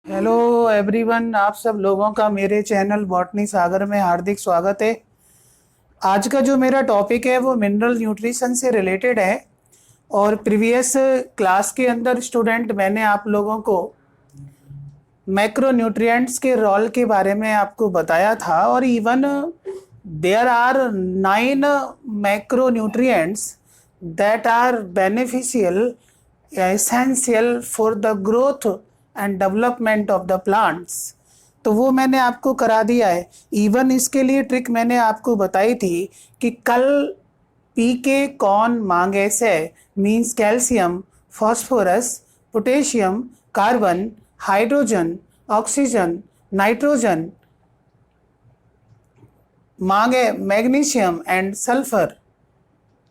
Hello everyone, आप सब लोगों का मेरे चैनल बॉटनी सागर में हार्दिक स्वागत है। आज का जो मेरा टॉपिक है वो मिनरल न्यूट्रिशन से रिलेटेड है। और प्रीवियस क्लास के अंदर स्टूडेंट मैंने आप लोगों को मैक्रो न्यूट्रिएंट्स के रोल के बारे में आपको बताया था। और even there are 9 macro nutrients that are beneficial essential for the growth and development of the plants. तो वो मैंने आपको करा दिया है। इवन इसके लिए ट्रिक मैंने आपको बताई थी कि कल पी के कौन मांगे से means calcium, phosphorus, potassium, carbon, hydrogen, oxygen, nitrogen मांगे, मैग्नीशियम एंड सल्फर।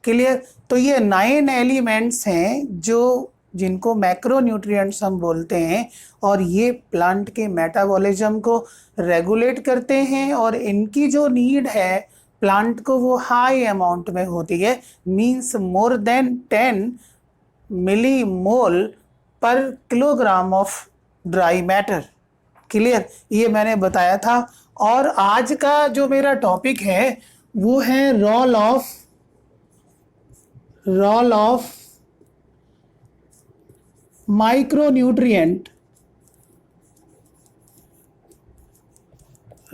क्लियर? तो ये 9 एलिमेंट्स हैं जो जिनको मैक्रो न्यूट्रिएंट्स हम बोलते हैं, और ये प्लांट के मेटाबॉलिज्म को रेगुलेट करते हैं। और इनकी जो नीड है प्लांट को वो हाई अमाउंट में होती है, मींस मोर देन 10 मिली मोल पर kilogram of dry matter. Clear? ये मैंने बताया था। और आज का जो मेरा टॉपिक है वो है role of micronutrient.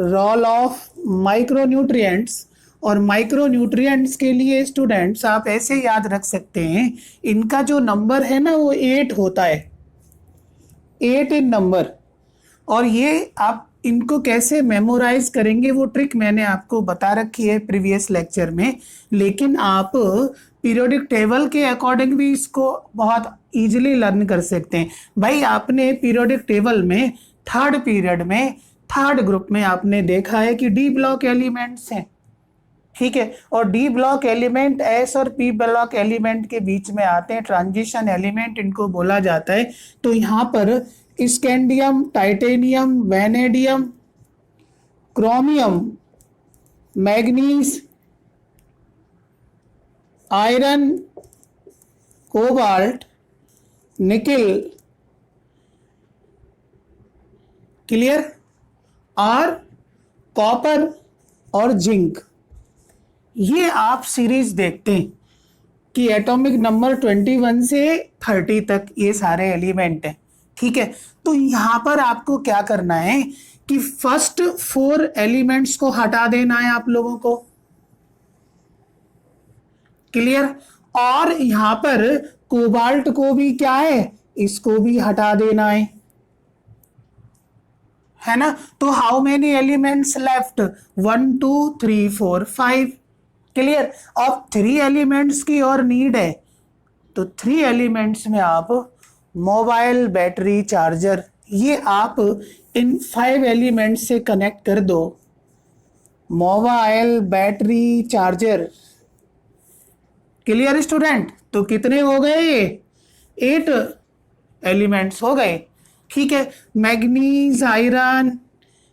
Role of micronutrients. और माइक्रोन्यूट्रिएंट्स के लिए स्टूडेंट्स आप ऐसे याद रख सकते हैं, इनका जो नंबर है ना वो 8 होता है, 8 इन नंबर। और ये आप इनको कैसे मेमोराइज करेंगे वो ट्रिक मैंने आपको बता रखी है प्रीवियस लेक्चर में। लेकिन आप पीरियोडिक टेबल के अकॉर्डिंग भी इसको बहुत इजीली लर्न कर सकते हैं। भाई आपने पीरियोडिक टेबल में थर्ड पीरियड में थर्ड ग्रुप में आपने देखा है कि डी ब्लॉक एलिमेंट्स हैं, ठीक है। और डी ब्लॉक एलिमेंट एस और पी ब्लॉक एलिमेंट के बीच में आते हैं, ट्रांजिशन एलिमेंट इनको बोला जाता है। तो यहाँ पर scandium, titanium, vanadium, chromium, manganese, iron, cobalt, nickel, clear, और कॉपर और जिंक। ये आप सीरीज देखते हैं कि एटॉमिक नंबर 21 से 30 तक ये सारे एलिमेंट हैं, ठीक है। तो यहां पर आपको क्या करना है कि फर्स्ट 4 एलिमेंट्स को हटा देना है आप लोगों को, क्लियर। और यहां पर कोबाल्ट को भी क्या है, इसको भी हटा देना है ना। तो how many elements left, 1 2 3 4 5, clear. अब 3 एलिमेंट्स की और नीड है, तो 3 एलिमेंट्स में आप मोबाइल बैटरी चार्जर, ये आप इन 5 एलिमेंट्स से कनेक्ट कर दो। Mobile battery charger, clear student. तो कितने हो गए, ये 8 एलिमेंट्स हो गए, ठीक है। Manganese, iron,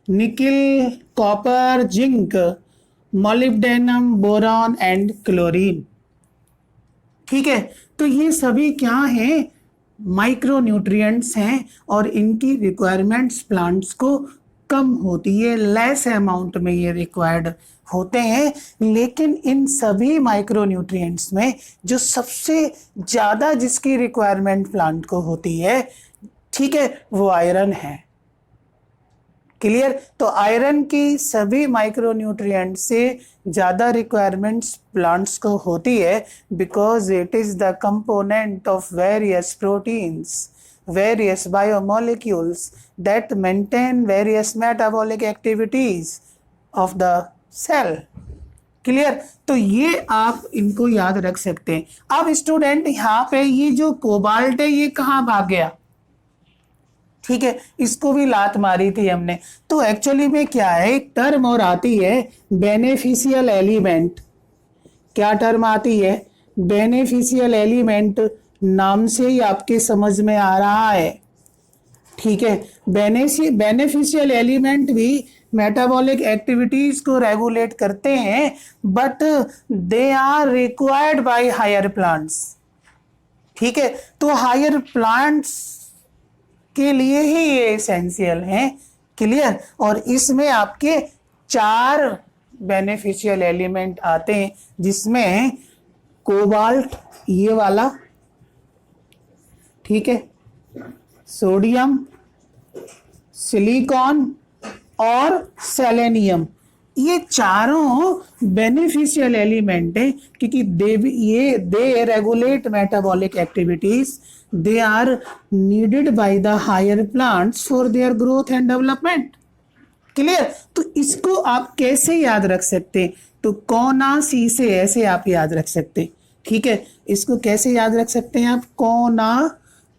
nickel, copper, zinc, molybdenum, boron and chlorine, ठीक है। तो ये सभी क्या हैं, माइक्रो न्यूट्रिएंट्स हैं। और इनकी रिक्वायरमेंट्स प्लांट्स को कम होती है, लेस अमाउंट में ये रिक्वायर्ड होते हैं। लेकिन इन सभी माइक्रो न्यूट्रिएंट्स में जो सबसे ज़्यादा जिसकी रिक्वायरमेंट प्लांट को होती है, ठीक है, वो आयरन है, क्लियर। तो आयरन की सभी माइक्रो न्यूट्रिएंट से ज़्यादा रिक्वायरमेंट्स प्लांट्स को होती है, because it is the component of various proteins, various biomolecules that maintain various metabolic activities of the cell, clear. तो ये आप इनको याद रख सकते हैं। अब स्टूडेंट यहाँ पे ये जो कोबाल्ट है ये कहाँ भाग गया, ठीक है, इसको भी लात मारी थी हमने। तो एक्चुअली में क्या है, एक टर्म और आती है बेनिफिशियल एलिमेंट। क्या टर्म आती है, बेनिफिशियल एलिमेंट, नाम से ही आपके समझ में आ रहा है, ठीक है। बेनिफिशियल एलिमेंट भी मेटाबॉलिक एक्टिविटीज को रेगुलेट करते हैं, but they are required by higher plants, ठीक है। तो हायर प्लांट्स के लिए ही ये एसेंशियल हैं। क्लियर। और इसमें आपके 4 बेनिफिशियल एलिमेंट आते हैं, जिसमें कोबाल्ट ये वाला, ठीक है, सोडियम, सिलिकॉन और सेलेनियम, ये चारों बेनिफिशियल एलिमेंट है, क्योंकि they regulate metabolic activities, they are needed by the higher plants for their growth and development. Clear. तो इसको आप कैसे याद रख सकते हैं? तो कोना सी से ऐसे आप याद रख सकते हैं। ठीक है, इसको कैसे याद रख सकते हैं आप?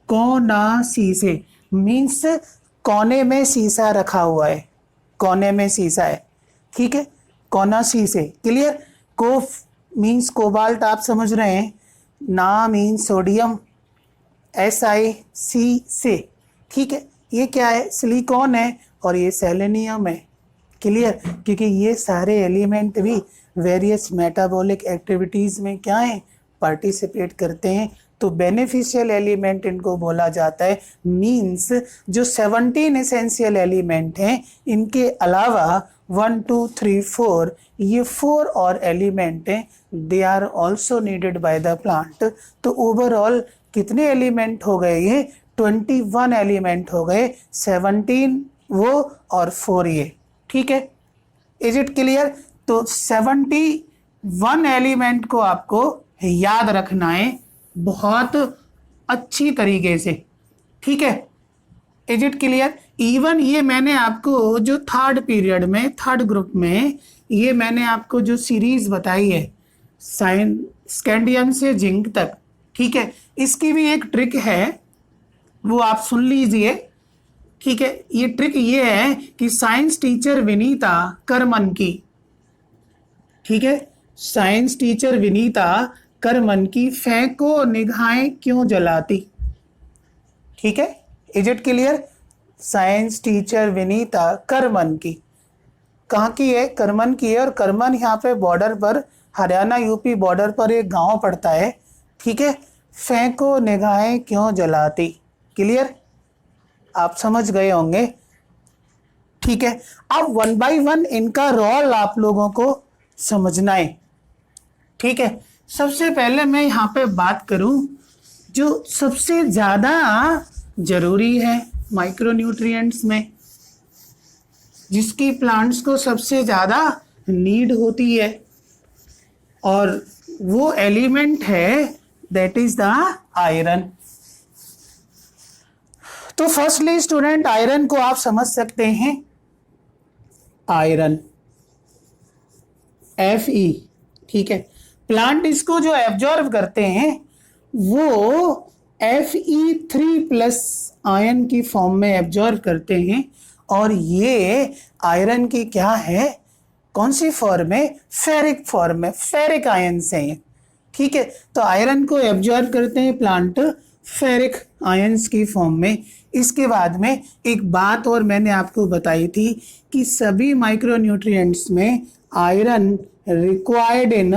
कोना सी से मीन्स कोने में शीशा रखा हुआ है, कोने में शीशा है। ठीक है, कोना सी से। क्लियर। को मीन्स कोबाल्ट आप समझ रहे हैं, ना मीन्स सोडियम, SiC से। ठीक है, ये क्या है? सिलिकॉन है और ये सेलेनियम है। क्लियर। क्योंकि ये सारे एलिमेंट भी वेरियस मेटाबॉलिक एक्टिविटीज में क्या है? पार्टिसिपेट करते हैं। तो बेनिफिशियल एलिमेंट इनको बोला जाता है। मीन्स जो 17 एसेंशियल एलिमेंट हैं, इनके अलावा 1 2 3 4 ये 4 और एलिमेंट हैं, they are also needed by the plant. तो ओवरऑल कितने एलिमेंट हो गए? ये 21 एलिमेंट हो गए, 17 वो और 4 ये। ठीक है, इज इट क्लियर? तो 71 एलिमेंट को आपको याद रखना है बहुत अच्छी तरीके से। ठीक है, इज इट क्लियर? इवन ये मैंने आपको जो थर्ड पीरियड में, थर्ड ग्रुप में, ये मैंने आपको जो सीरीज बताई है स्कैंडियम से जिंक तक, ठीक है, इसकी भी एक ट्रिक है, वो आप सुन लीजिए। ठीक है, ये ट्रिक ये है कि साइंस टीचर विनीता करमन की, ठीक है, साइंस टीचर विनीता करमन की फेंको निगाहें क्यों जलाती। ठीक है, is it clear? Science teacher Vinita Karman की, कहाँ की है? करमन की है। और करमन यहाँ पे बॉर्डर पर, हरियाणा यूपी बॉर्डर पर एक गांव पड़ता है। ठीक है, फेंको निगाहें क्यों जलाती। क्लियर, आप समझ गए होंगे। ठीक है, अब 1 बाय 1 इनका रोल आप लोगों को समझना है। ठीक है, सबसे पहले मैं यहाँ पे बात करूं जो सबसे ज्यादा जरूरी है माइक्रोन्यूट्रिएंट्स में, जिसकी प्लांट्स को सबसे ज्यादा नीड होती है, और वो एलिमेंट है दैट इज द आयरन। तो फर्स्टली स्टूडेंट, आयरन को आप समझ सकते हैं, आयरन Fe। ठीक है, प्लांट इसको जो एब्जॉर्ब करते हैं वो Fe3+ आयन की फॉर्म में एब्जॉर्ब करते हैं। और ये आयरन की क्या है? कौन सी फॉर्म है? फेरिक फॉर्म में, फेरिक आयन से है। ठीक है, तो आयरन को एब्जॉर्ब करते हैं प्लांट फेरिक आयंस की फॉर्म में। इसके बाद में एक बात और मैंने आपको बताई थी कि सभी माइक्रोन्यूट्रिएंट्स में iron required in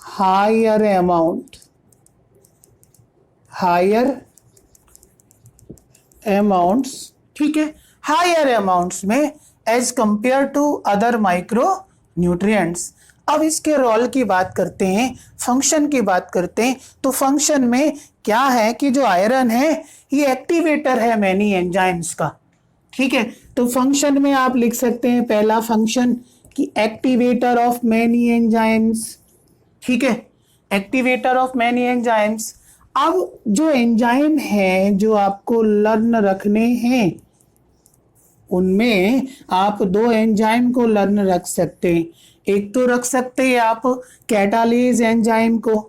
higher amounts. ठीक है, हायर अमाउंट्स में as compare to other micro nutrients. अब इसके रोल की बात करते हैं, फंक्शन की बात करते हैं। तो फंक्शन में क्या है कि जो आयरन है ये एक्टिवेटर है मैनी एंजाइम्स का। ठीक है, तो फंक्शन में आप लिख सकते हैं पहला फंक्शन कि एक्टिवेटर ऑफ मैनी एंजाइम्स। ठीक है, एक्टिवेटर ऑफ मैनी एंजाइम्स। अब जो एंजाइम है जो आपको लर्न रखने हैं, उनमें आप 2 एंजाइम को लर्न रख सकते हैं। एक तो रख सकते हैं आप कैटालेज एंजाइम को,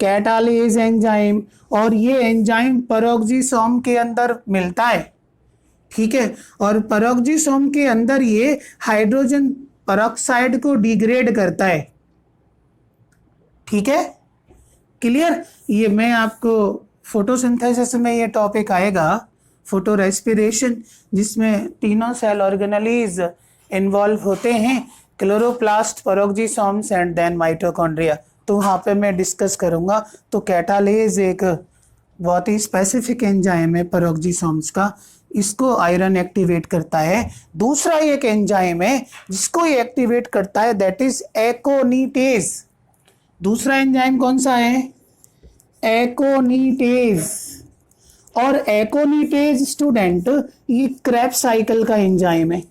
कैटालेज एंजाइम, और ये एंजाइम पेरोक्सिसोम के अंदर मिलता है। ठीक है, और पेरोक्सिसोम के अंदर ये हाइड्रोजन पेरोक्साइड को डिग्रेड करता है। ठीक है, क्लियर? ये मैं आपको फोटोसिंथेसिस में ये टॉपिक आएगा, फोटो रेस्पिरेशन, जिसमें तीनों सेल ऑर्गेनेलीज इन्वॉल्व होते हैं, chloroplast, peroxisomes and then mitochondria. तो वहाँ पे मैं डिस्कस करूँगा। तो कैटालेज एक बहुत ही स्पेसिफिक एंजाइम है पेरोक्सीसोम्स का, इसको आयरन एक्टिवेट करता है। दूसरा एक एंजाइम है जिसको ये एक्टिवेट करता है, दैट इज एकोनिटेज। दूसरा एंजाइम कौन सा है? एकोनिटेज। और एकोनिटेज स्टूडेंट ये क्रेब्स साइकिल का एंजाइम है।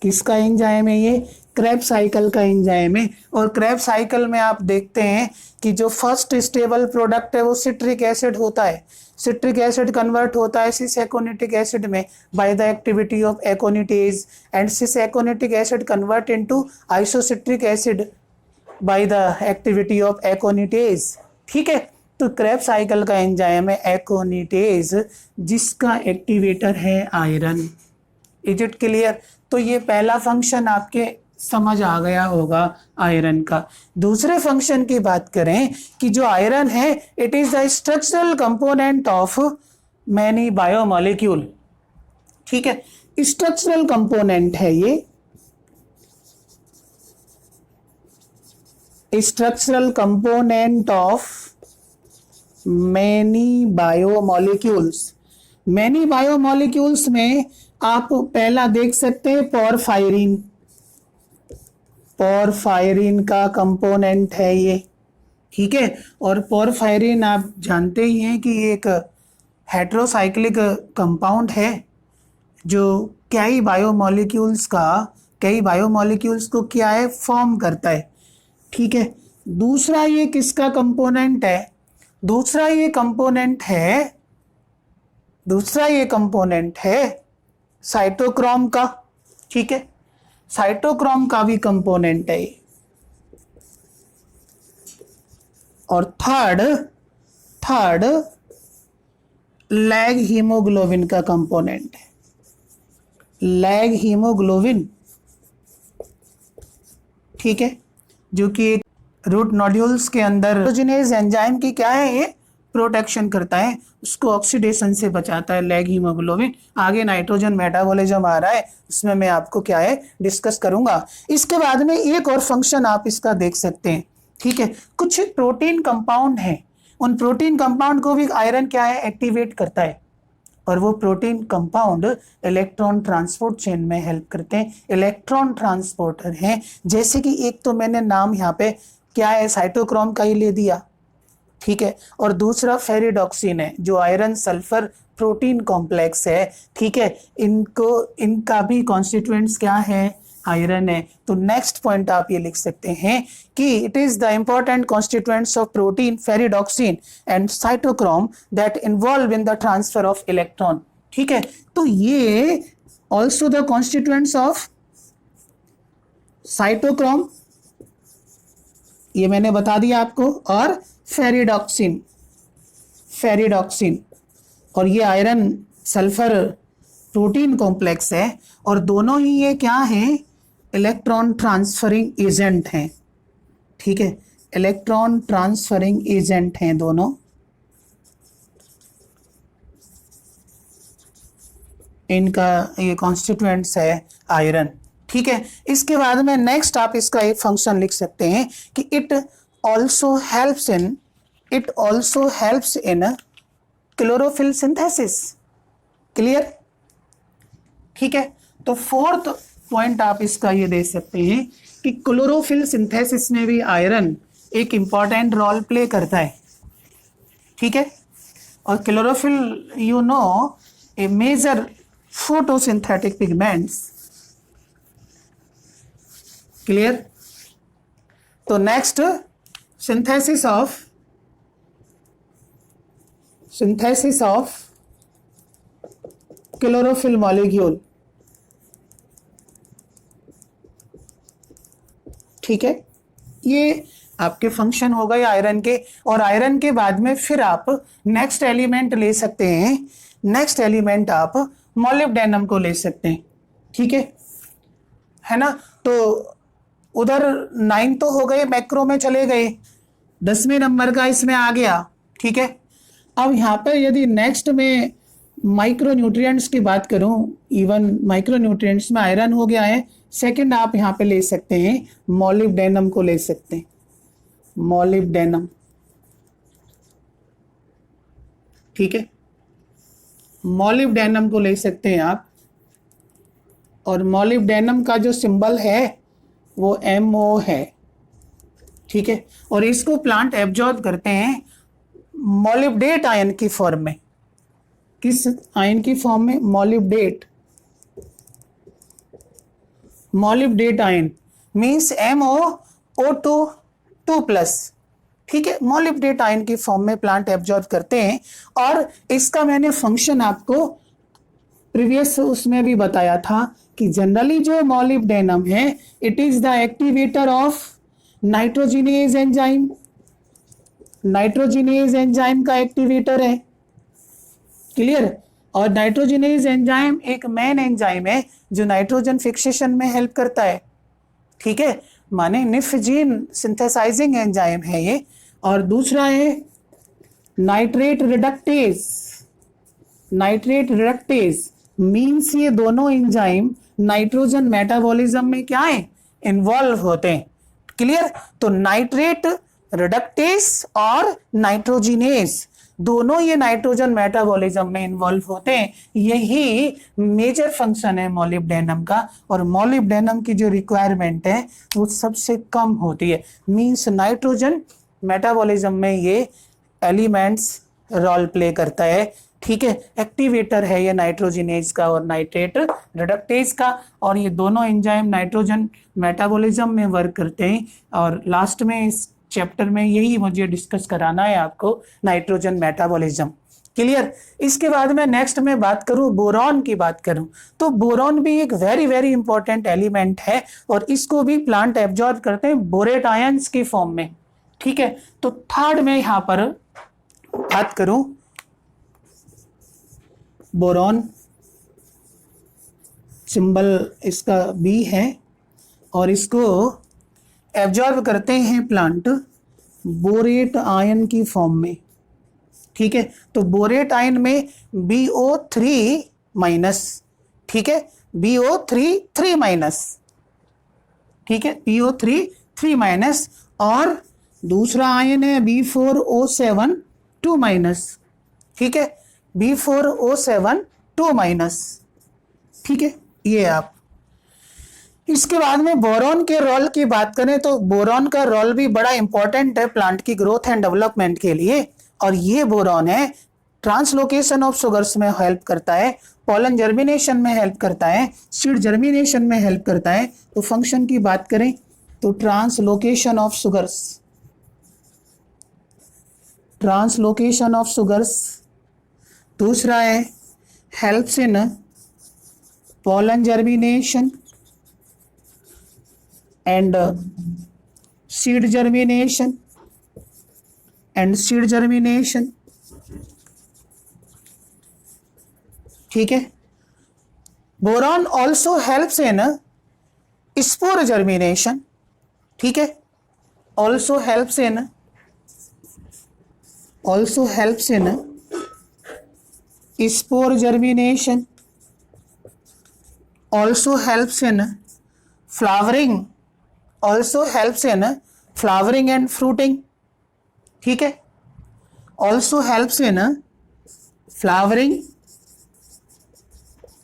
किसका एंजाइम है ये? क्रेब्स साइकिल का एंजाइम है। और क्रेब्स साइकिल में आप देखते हैं कि जो फर्स्ट स्टेबल प्रोडक्ट है वो सिट्रिक एसिड होता है। सिट्रिक एसिड कन्वर्ट होता है सिस एकोनिटिक एसिड में by the activity of aconitase, and cis aconitic acid convert into isocitric acid by the activity of aconitase. ठीक है, तो क्रेब्स साइकिल का एंजाइम है एकोनिटेज, जिसका एक्टिवेटर है आयरन। Is it clear? तो ये पहला फंक्शन आपके समझ आ गया होगा आयरन का। दूसरे फंक्शन की बात करें कि जो आयरन है it is the structural component of many biomolecule. ठीक है, स्ट्रक्चरल कंपोनेंट है ये, structural component of many biomolecules. Many biomolecules में आप पहला देख सकते हैं पोरफायरिन। पोरफायरिन का कंपोनेंट है ये। ठीक है, और पोरफायरिन आप जानते ही हैं कि एक हेटेरोसाइक्लिक कंपाउंड है जो कई बायोमॉलिक्यूल्स को क्या है? फॉर्म करता है। ठीक है, दूसरा ये किसका कंपोनेंट है? दूसरा ये कंपोनेंट है साइटोक्रोम का। ठीक है, साइटोक्रोम का भी कंपोनेंट है। और थर्ड लैग हीमोग्लोबिन का कंपोनेंट है। लैग हीमोग्लोबिन, ठीक है, जो कि रूट नोड्यूल्स के अंदर नाइट्रोजनेज एंजाइम की क्या है? ये प्रोटेक्शन करता है, उसको ऑक्सीडेशन से बचाता है लैग हीमोग्लोबिन। आगे नाइट्रोजन मेटाबॉलिज्म आ रहा है, उसमें मैं आपको क्या है डिस्कस करूंगा। इसके बाद में एक और फंक्शन आप इसका देख सकते हैं। ठीक है, कुछ प्रोटीन कंपाउंड हैं, उन प्रोटीन कंपाउंड को भी आयरन क्या है? एक्टिवेट करता है। और वो protein compound electron transport chain में हेल्प करते हैं, इलेक्ट्रॉन ट्रांसपोर्टर हैं। जैसे कि एक तो मैंने नाम यहाँ पे क्या है? साइटोक्रोम का ही ले दिया। ठीक है, और दूसरा फेरिडॉक्सिन है जो आयरन सल्फर प्रोटीन कॉम्प्लेक्स है। ठीक है, इनका भी कॉन्स्टिट्यूएंट्स क्या है? आयरन है। तो नेक्स्ट पॉइंट आप ये लिख सकते हैं कि it is the important constituents of protein ferredoxin and cytochrome that involve in the transfer of electron. ठीक है, तो ये also the constituents of cytochrome, ये मैंने बता दिया आपको, और फेरिडॉक्सिन और ये आयरन सल्फर प्रोटीन कॉम्प्लेक्स है, और दोनों ही ये क्या हैं? इलेक्ट्रॉन ट्रांसफरिंग एजेंट हैं। ठीक है, इलेक्ट्रॉन ट्रांसफरिंग एजेंट हैं दोनों। इनका ये कॉन्स्टिट्यूएंट्स है आयरन। ठीक है, इसके बाद में नेक्स्ट आप इसका एक फंक्शन लिख सकते हैं कि it also helps in chlorophyll synthesis. Clear? ठीक है, तो फोर्थ पॉइंट आप इसका ये दे सकते हैं कि क्लोरोफिल सिंथेसिस में भी आयरन एक इंपॉर्टेंट रोल प्ले करता है। ठीक है, और chlorophyll you know a major photosynthetic pigments. Clear? तो next synthesis of chlorophyll molecule. ठीक है, ये आपके फंक्शन हो गए आयरन के। और आयरन के बाद में फिर आप नेक्स्ट एलिमेंट ले सकते हैं। नेक्स्ट एलिमेंट आप मॉलिब्डेनम को ले सकते हैं। ठीक है ना? तो उधर 9 तो हो गए, मैक्रो में चले गए, 10वें नंबर का इसमें आ गया। ठीक है, अब यहाँ पे यदि नेक्स्ट में माइक्रो न्यूट्रिएंट्स की बात करूं, इवन माइक्रो न्यूट्रिएंट्स में आयरन हो गया है। सेकंड आप यहाँ पे ले सकते हैं मॉलिब्डेनम को ले सकते हैं। मॉलिब्डेनम, ठीक है, मॉलिब्डेनम को ले सकते हैं आप, और मॉलिब्डेनम का जो सिंबल है वो MO है, ठीक है, और इसको प्लांट एब्जॉर्ब करते हैं मॉलिब्डेट आयन की फॉर्म में। किस आयन की फॉर्म में? मॉलिब्डेट, मॉलिब्डेट आयन मीन्स MOO2 2+, ठीक है, मॉलिब्डेट आयन की फॉर्म में प्लांट एब्जॉर्ब करते हैं। और इसका मैंने फंक्शन आपको प्रीवियस उसमें भी बताया था कि जनरली जो मॉलिब्डेनम है it is the activator of nitrogenase enzyme, nitrogenase enzyme का एक्टिवेटर है, क्लियर। और नाइट्रोजिनेज एंजाइम एक मेन एंजाइम है जो नाइट्रोजन फिक्सेशन में हेल्प करता है, ठीक है, माने निफ्जीन सिंथेसाइजिंग एंजाइम है ये। और दूसरा है nitrate reductase, nitrate reductase means ये दोनों एंजाइम नाइट्रोजन मेटाबॉलिज्म में क्या है? इन्वॉल्व होते हैं, क्लियर। तो नाइट्रेट रिडक्टेज और नाइट्रोजिनेज दोनों ये नाइट्रोजन मेटाबॉलिज्म में इन्वॉल्व होते हैं, यही मेजर फंक्शन है मॉलिब्डेनम का। और मॉलिब्डेनम की जो रिक्वायरमेंट है वो सबसे कम होती है, मींस नाइट्रोजन मेटाबॉलिज्म में ये एलिमेंट्स रोल प्ले करता है, ठीक है, एक्टिवेटर है ये नाइट्रोजिनेज का और नाइट्रेट रिडक्टेज का। और ये दोनों एंजाइम नाइट्रोजन मेटाबॉलिज्म में वर्क करते हैं। और लास्ट में इस चैप्टर में यही मुझे डिस्कस कराना है आपको, नाइट्रोजन मेटाबॉलिज्म, क्लियर। इसके बाद में नेक्स्ट में बात करूं, बोरॉन की बात करूं, तो बोरॉन भी एक वेरी वेरी इंपॉर्टेंट एलिमेंट है और इसको भी प्लांट एब्जॉर्ब करते हैं बोरेट आयंस की फॉर्म में, ठीक है। तो थर्ड में यहां पर बात करूं बोरॉन, सिंबल इसका B है और इसको एब्जॉर्ब करते हैं प्लांट बोरेट आयन की फॉर्म में, ठीक है। तो बोरेट आयन में BO3-, ठीक है, BO3-, ठीक है, BO3-, और दूसरा आयन है B4O7-2-, ठीक है, B4O7-2-, ठीक है। ये आप इसके बाद में बोरॉन के रोल की बात करें तो बोरॉन का रोल भी बड़ा इंपॉर्टेंट है प्लांट की ग्रोथ एंड डेवलपमेंट के लिए। और ये बोरॉन है ट्रांसलोकेशन ऑफ शुगर्स में हेल्प करता है, पॉलन जर्मिनेशन में हेल्प करता है, सीड जर्मिनेशन में हेल्प करता है। तो फंक्शन की बात करें तो translocation of sugars, translocation of sugars. दूसरा है helps in pollen germination and seed germination ठीक है। Boron also helps in spore germination, ठीक है, also helps in spore germination, also helps in flowering, and fruiting, ठीक है, also helps in flowering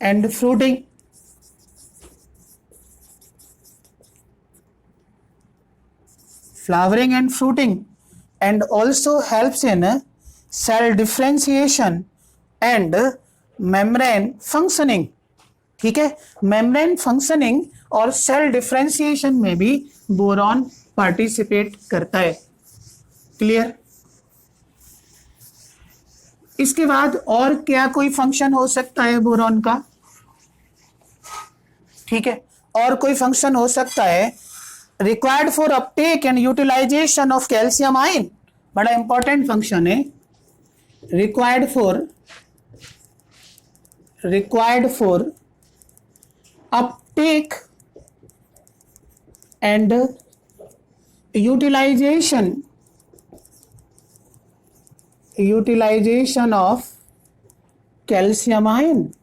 and fruiting, and also helps in cell differentiation and membrane functioning, ठीक है। Membrane functioning और cell differentiation में भी boron participate करता है, clear. इसके बाद और क्या कोई फंक्शन हो सकता है बोरॉन का? ठीक है, और कोई फंक्शन हो सकता है required for uptake and utilization of calcium ion, बड़ा इंपॉर्टेंट फंक्शन है। Required for uptake and utilization of calcium ion,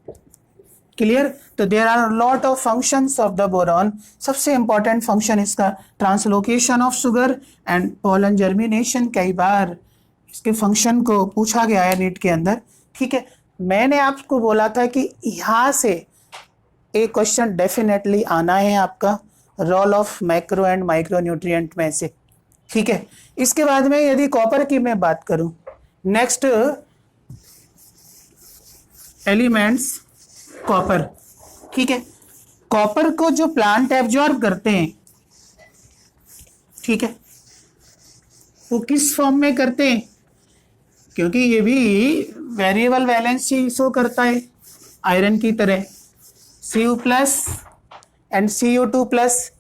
clear. तो there are lot of functions of the boron. सबसे इंपॉर्टेंट फंक्शन इसका translocation of sugar and pollen germination. कई बार इसके function को पूछा गया है नीट के अंदर, ठीक है। मैंने आपको बोला था कि यहाँ से एक क्वेश्चन डेफिनेटली आना है आपका, role of macro and micro nutrient में से, ठीक है। इसके बाद में यदि कॉपर की मैं बात करूं, नेक्स्ट एलिमेंट्स कॉपर, ठीक है। कॉपर को जो प्लांट एब्जॉर्ब करते हैं, ठीक है, वो किस फॉर्म में करते हैं, क्योंकि ये भी वेरिएबल वैलेंसी शो करता है आयरन की तरह, Cu plus and Cu2 plus.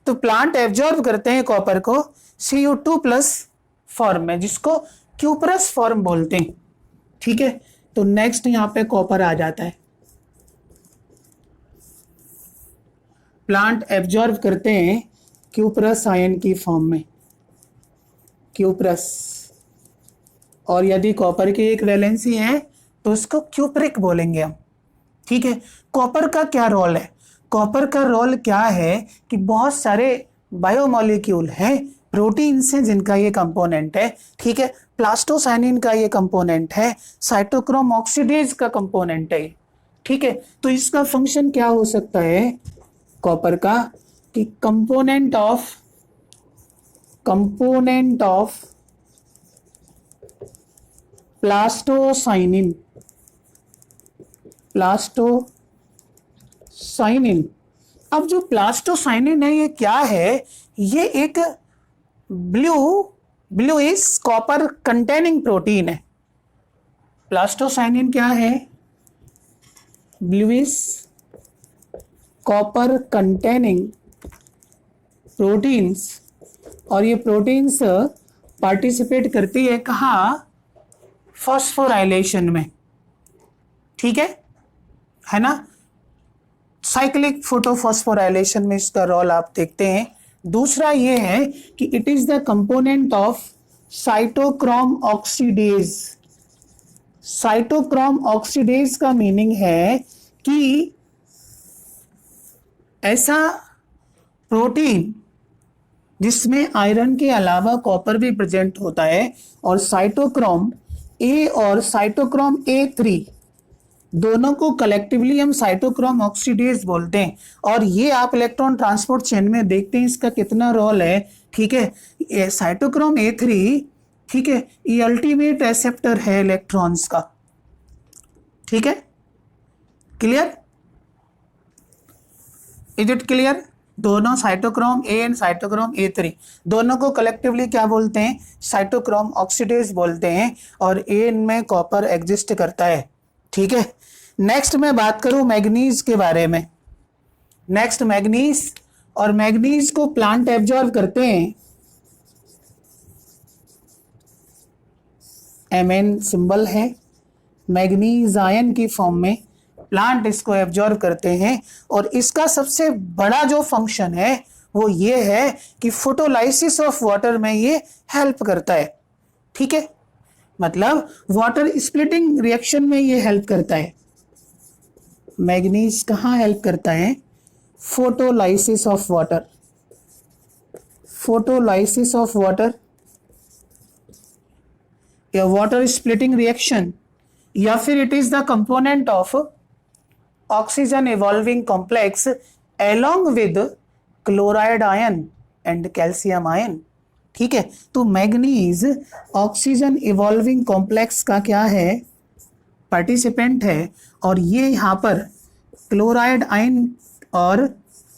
तो प्लांट एब्जॉर्ब करते हैं कॉपर को Cu2 प्लस फॉर्म में, जिसको क्यूप्रस फॉर्म बोलते हैं, ठीक है। तो नेक्स्ट यहाँ पे कॉपर आ जाता है। प्लांट एब्जॉर्ब करते हैं क्यूप्रस आयन की फॉर्म में, क्यूप्रस, और यदि कॉपर की एक वैलेंसी है तो उसको क्यूप्रिक बोलेंगे हम, ठीक है। कॉपर का क्या रोल है? कॉपर का रोल क्या है कि बहुत सारे बायोमोलिक्यूल हैं, प्रोटीन्स हैं जिनका ये कंपोनेंट है, ठीक है। प्लास्टोसाइनिन का ये कंपोनेंट है, साइटोक्रोम ऑक्सीडेज का कंपोनेंट है, ठीक है। तो इसका फंक्शन क्या हो सकता है कॉपर का, कि कंपोनेंट ऑफ प्लास्टोसाइनिन, अब जो प्लास्टोसाइनिन है ये क्या है? ये एक blue is copper containing protein है। प्लास्टोसाइनिन क्या है? Blue is copper containing proteins, और ये प्रोटीन्स पार्टिसिपेट करती है कहाँ? फॉस्फोराइलेशन में, ठीक है ना। साइक्लिक फोटोफॉस्फोराइलेशन में इसका रोल आप देखते हैं। दूसरा ये है कि it is the component of cytochrome oxidase. Cytochrome oxidase का मीनिंग है कि ऐसा प्रोटीन जिसमें आयरन के अलावा कॉपर भी प्रेजेंट होता है, और साइटोक्रोम ए और साइटोक्रोम A3 दोनों को कलेक्टिवली हम साइटोक्रोम ऑक्सीडेज बोलते हैं। और ये आप इलेक्ट्रॉन ट्रांसपोर्ट चेन में देखते हैं इसका कितना रोल है, ठीक है। ये साइटोक्रोम A3, ठीक है, ये अल्टीमेट एक्सेप्टर है इलेक्ट्रॉन्स का, ठीक है। क्लियर? Is it clear? दोनों cytochrome a and cytochrome A3 दोनों को कलेक्टिवली क्या बोलते हैं? साइटोक्रोम ऑक्सीडेज बोलते हैं, और ए में कॉपर एग्जिस्ट करता है, ठीक है। नेक्स्ट मैं बात करूं मैग्नीज के बारे में। नेक्स्ट मैग्नीज, और मैग्नीज को प्लांट एब्जॉर्ब करते हैं, Mn सिंबल है, मैग्नीज आयन की फॉर्म में प्लांट इसको एब्जॉर्ब करते हैं। और इसका सबसे बड़ा जो फंक्शन है वो ये है कि फोटोलाइसिस ऑफ वाटर में ये हेल्प करता है, ठीक है। मतलब वाटर स्प्लिटिंग रिएक्शन में ये हेल्प करता है। मैग्नीज कहाँ हेल्प करता है? Photolysis of water, photolysis of water या वाटर स्प्लिटिंग रिएक्शन, या फिर it is the component of oxygen evolving complex along with chloride ion and calcium ion, ठीक है। तो मैग्नीज ऑक्सीजन इवॉल्विंग कॉम्प्लेक्स का क्या है? पार्टिसिपेंट है, और ये यहाँ पर क्लोराइड आयन और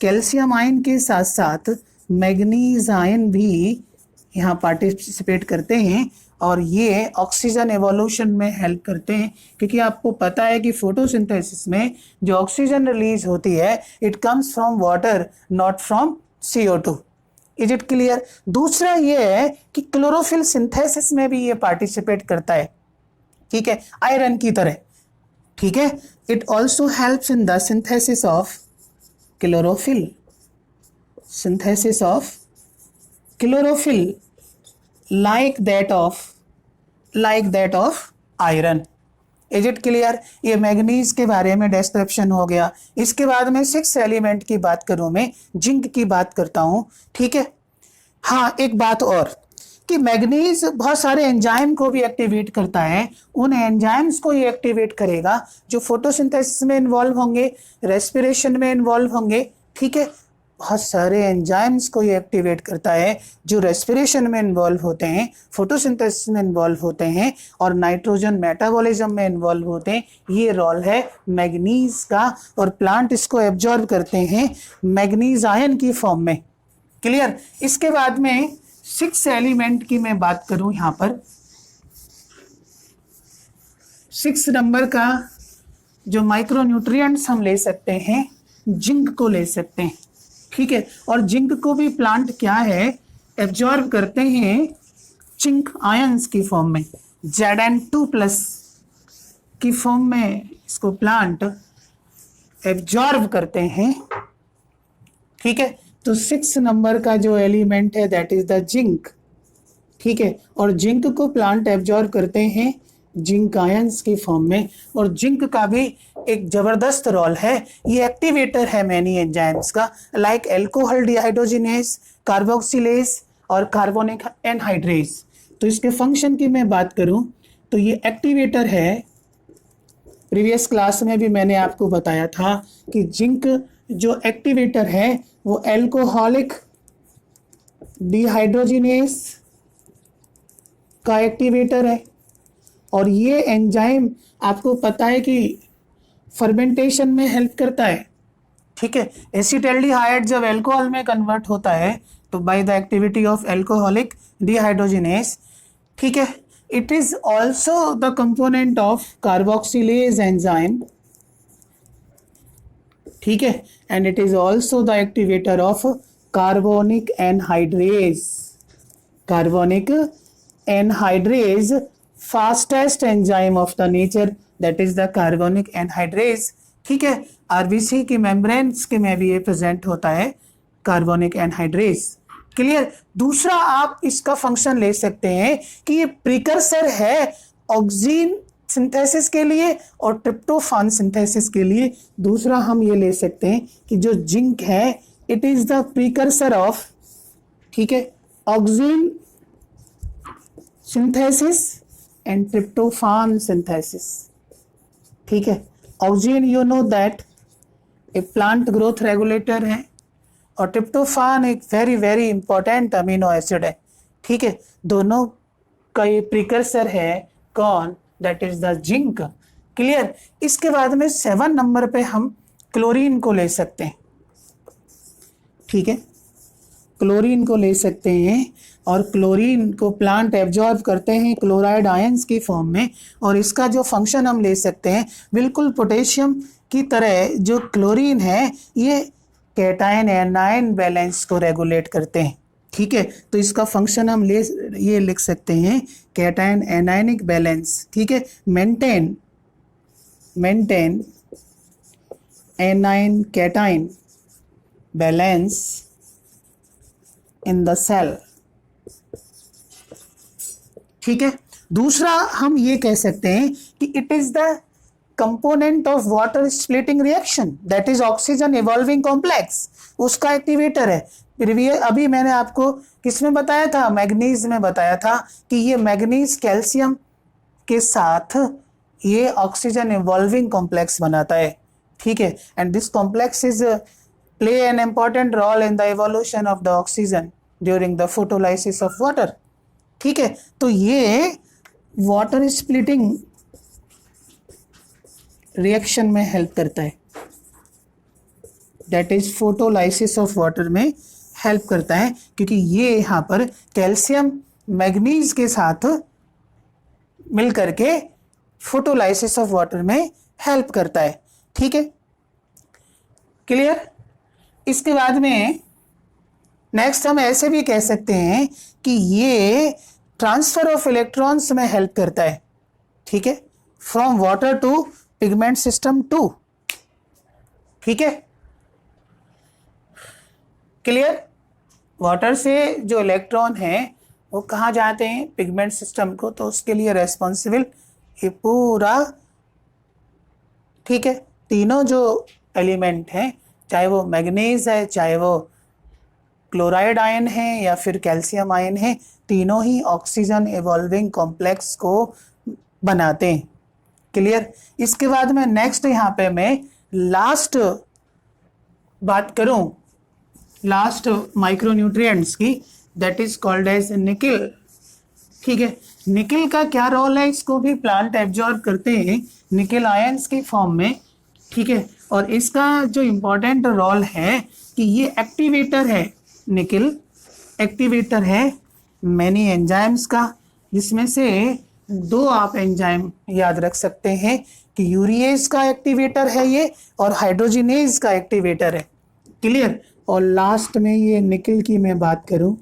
कैल्शियम आयन के साथ साथ मैग्नीज आयन भी यहाँ पार्टिसिपेट करते हैं, और ये ऑक्सीजन एवोल्यूशन में हेल्प करते हैं। क्योंकि आपको पता है कि फोटोसिंथेसिस में जो ऑक्सीजन रिलीज होती है it comes from water, not from CO2। Is it clear? दूसरा ये है कि क्लोरोफिल सिंथेसिस में भी ये पार्टिसिपेट करता है, ठीक है, आयरन की तरह, ठीक है। It also helps in the synthesis of chlorophyll, synthesis of chlorophyll like that of iron, is it clear? ये मैग्नीज के बारे में डिस्क्रिप्शन हो गया। इसके बाद में 6 एलिमेंट की बात करूं, मैं जिंक की बात करता हूं, ठीक है। हाँ, एक बात और कि मैग्नीज बहुत सारे एंजाइम को भी एक्टिवेट करता है। उन एंजाइम्स को ये एक्टिवेट करेगा जो फोटोसिंथेसिस में इन्वॉल्व होंगे, रेस्पिरेशन में इन्वॉल्व होंगे, ठीक है। बहुत सारे एंजाइम्स को ये एक्टिवेट करता है जो रेस्पिरेशन में इन्वॉल्व होते हैं, फोटोसिंथेसिस में इन्वॉल्व होते हैं और नाइट्रोजन मेटाबॉलिज्म में इन्वॉल्व होते हैं। ये रोल है मैग्नीज का और प्लांट इसको एब्जॉर्ब करते हैं मैग्नीज आयन की फॉर्म में। क्लियर? इसके बाद में 6 एलिमेंट की मैं बात करूं, यहां पर 6 नंबर का जो माइक्रोन्यूट्रिएंट्स हम ले सकते हैं, जिंक को ले सकते हैं, ठीक है। और जिंक को भी प्लांट क्या है, एब्जॉर्ब करते हैं जिंक आयंस की फॉर्म में, Zn2+ की फॉर्म में इसको प्लांट एब्जॉर्ब करते हैं, ठीक है। तो 6 नंबर का जो एलिमेंट है दैट इज द जिंक, ठीक है। और जिंक को प्लांट एब्जॉर्ब करते हैं जिंक आयंस की फॉर्म में। और जिंक का भी एक जबरदस्त रोल है, ये एक्टिवेटर है मैनी एंजाइम्स का, लाइक अल्कोहल डिहाइड्रोजिनेज, कार्बोक्सिलेज और कार्बोनिक एनहाइड्रेज। तो इसके फंक्शन की मैं बात करूं तो ये एक्टिवेटर है। प्रीवियस क्लास में भी मैंने आपको बताया था कि जिंक जो एक्टिवेटर है वो अल्कोहलिक डिहाइड्रोजिनेज का एक्टिवेटर है। और ये एंजाइम आपको पता है कि फर्मेंटेशन में हेल्प करता है, ठीक है। एसिटाल्डिहाइड जब अल्कोहल में कन्वर्ट होता है तो bye the activity of alcoholic dehydrogenase, ठीक है। It is also the component of carboxylase enzyme, ठीक है। And it is also the activator of carbonic anhydrase. Carbonic anhydrase fastest enzyme of the nature, that is the carbonic anhydrase, ठीक है। RBC की membranes के में भी ये present होता है कार्बोनिक एनहाइड्रेज। क्लियर? दूसरा आप इसका फंक्शन ले सकते हैं कि ये प्रिकर्सर है ऑक्सीजन सिंथेसिस के लिए और ट्रिप्टोफान सिंथेसिस के लिए। दूसरा हम ये ले सकते हैं कि जो जिंक है it is the precursor of, ठीक है, oxygen synthesis and tryptophan synthesis, ठीक है। Oxygen you know that A plant growth regulator है और ट्रिप्टोफान एक very very important amino acid है, ठीक है। दोनों का ये प्रिकर्सर है कौन, that is the zinc. Clear? इसके बाद में 7 नंबर पे हम क्लोरीन को ले सकते हैं, ठीक है। क्लोरीन को ले सकते हैं और क्लोरीन को प्लांट एब्जॉर्ब करते हैं क्लोराइड आयंस की फॉर्म में। और इसका जो फंक्शन हम ले सकते हैं बिल्कुल पोटेशियम की तरह, जो क्लोरीन है ये कैटायन एनायन बैलेंस को रेगुलेट करते हैं, ठीक है। तो इसका फंक्शन हम ये लिख सकते हैं कैटायन एनायनिक बैलेंस, ठीक है। Maintain anion cation balance in the cell, ठीक है। दूसरा हम ये कह सकते हैं कि it is the component of water splitting reaction, that is oxygen evolving complex, उसका एक्टिवेटर है। अभी मैंने आपको किसमें बताया था, मैग्नीज में बताया था कि ये मैग्नीज कैल्शियम के साथ ये ऑक्सीजन इवॉल्विंग कॉम्प्लेक्स बनाता है, ठीक है। And this complex is play an important role in the evolution of the oxygen during the photolysis of water, ठीक है। तो ये वाटर स्प्लिटिंग रिएक्शन में हेल्प करता है, that is photolysis of water में हेल्प करता है, क्योंकि ये यहाँ पर कैल्शियम मैग्नीज के साथ मिल करके फोटोलाइसिस ऑफ वाटर में हेल्प करता है, ठीक है। क्लियर? इसके बाद में नेक्स्ट हम ऐसे भी कह सकते हैं कि ये ट्रांसफर ऑफ इलेक्ट्रॉन्स में हेल्प करता है, ठीक है, from water to pigment system 2, ठीक है। क्लियर? वाटर से जो इलेक्ट्रॉन है वो कहाँ जाते हैं, पिगमेंट सिस्टम को, तो उसके लिए रेस्पॉन्सिबल ये पूरा ठीक है, तीनों जो एलिमेंट हैं, चाहे वो मैग्नीज है, चाहे वो क्लोराइड आयन है या फिर कैल्शियम आयन है, तीनों ही ऑक्सीजन इवॉल्विंग कॉम्प्लेक्स को बनाते हैं। क्लियर। इसके बाद में नेक्स्ट यहाँ पे मैं लास्ट बात करूं, लास्ट माइक्रोन्यूट्रिएंट्स की, that is called as nickel. ठीक है, निकिल का क्या रोल है, इसको भी प्लांट एब्जॉर्ब करते हैं निकिल आयंस की फॉर्म में। ठीक है, और इसका जो इम्पोर्टेंट रोल है कि ये एक्टिवेटर है, निकिल एक्टिवेटर है मैनी एंजाइम्स का, जिसमें से दो आप एंजाइम याद रख सकते हैं कि यूरिएज का एक्टिवेटर है ये, और हाइड्रोजिनेज का एक्टिवेटर है। क्लियर। और लास्ट में ये निकिल की मैं बात करूं,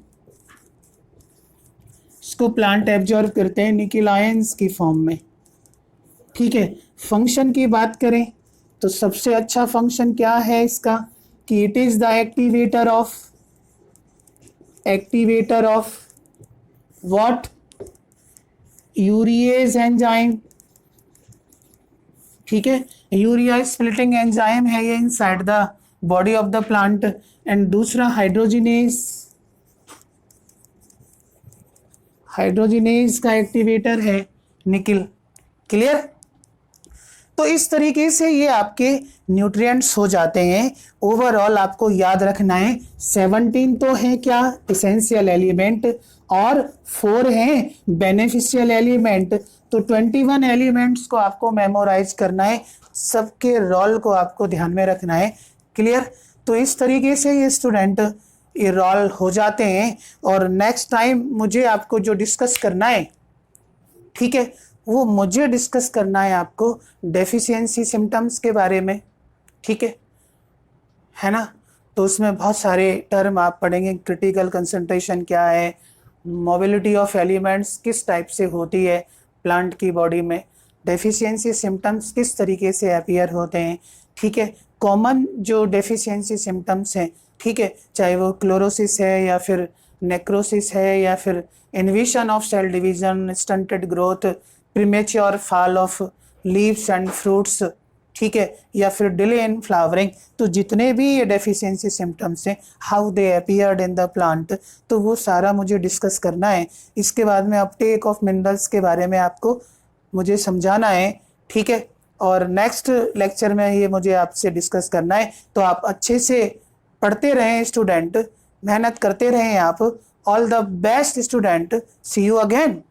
इसको प्लांट एब्जॉर्ब करते हैं निकिल आयंस की फॉर्म में। ठीक है, फंक्शन की बात करें तो सबसे अच्छा फंक्शन क्या है इसका कि it is the activator of what, urease enzyme. ठीक है, यूरिया स्प्लिटिंग एंजाइम है ये inside the body of the plant. And दूसरा हाइड्रोजिनेज का एक्टिवेटर है निकिल। क्लियर। तो इस तरीके से ये आपके न्यूट्रिएंट्स हो जाते हैं। ओवरऑल आपको याद रखना है 17 तो हैं क्या एसेंशियल एलिमेंट और 4 हैं बेनिफिशियल एलिमेंट। तो 21 एलिमेंट्स को आपको मेमोराइज करना है, सबके रोल को आपको ध्यान में रखना है। क्लियर। तो इस तरीके से ये स्टूडेंट ये रोल हो जाते हैं। और नेक्स्ट टाइम मुझे आपको जो डिस्कस करना है, ठीक है, वो मुझे डिस्कस करना है आपको डेफिशिएंसी सिम्टम्स के बारे में। ठीक है ना। तो उसमें बहुत सारे टर्म आप पढ़ेंगे, क्रिटिकल कंसंट्रेशन क्या है, मोबिलिटी ऑफ एलिमेंट्स किस टाइप से होती है प्लांट की बॉडी में, डेफिशिएंसी सिम्टम्स किस तरीके से अपीयर होते हैं। ठीक है, कॉमन जो डेफिशिएंसी सिम्टम्स हैं, ठीक है, चाहे वो क्लोरोसिस है या फिर नेक्रोसिस है या फिर inhibition of cell division, stunted growth, premature fall of leaves and fruits, ठीक है, या फिर डिले इन फ्लावरिंग। तो जितने भी ये डेफिशिएंसी सिम्टम्स हैं, how they appeared in the plant, तो वो सारा मुझे डिस्कस करना है। इसके बाद में अपटेक ऑफ मिनरल्स के बारे में आपको मुझे समझाना है। ठीक है, और नेक्स्ट लेक्चर में ये मुझे आपसे डिस्कस करना है। तो आप अच्छे से पढ़ते रहें स्टूडेंट, मेहनत करते रहें आप। All the best student, see you again.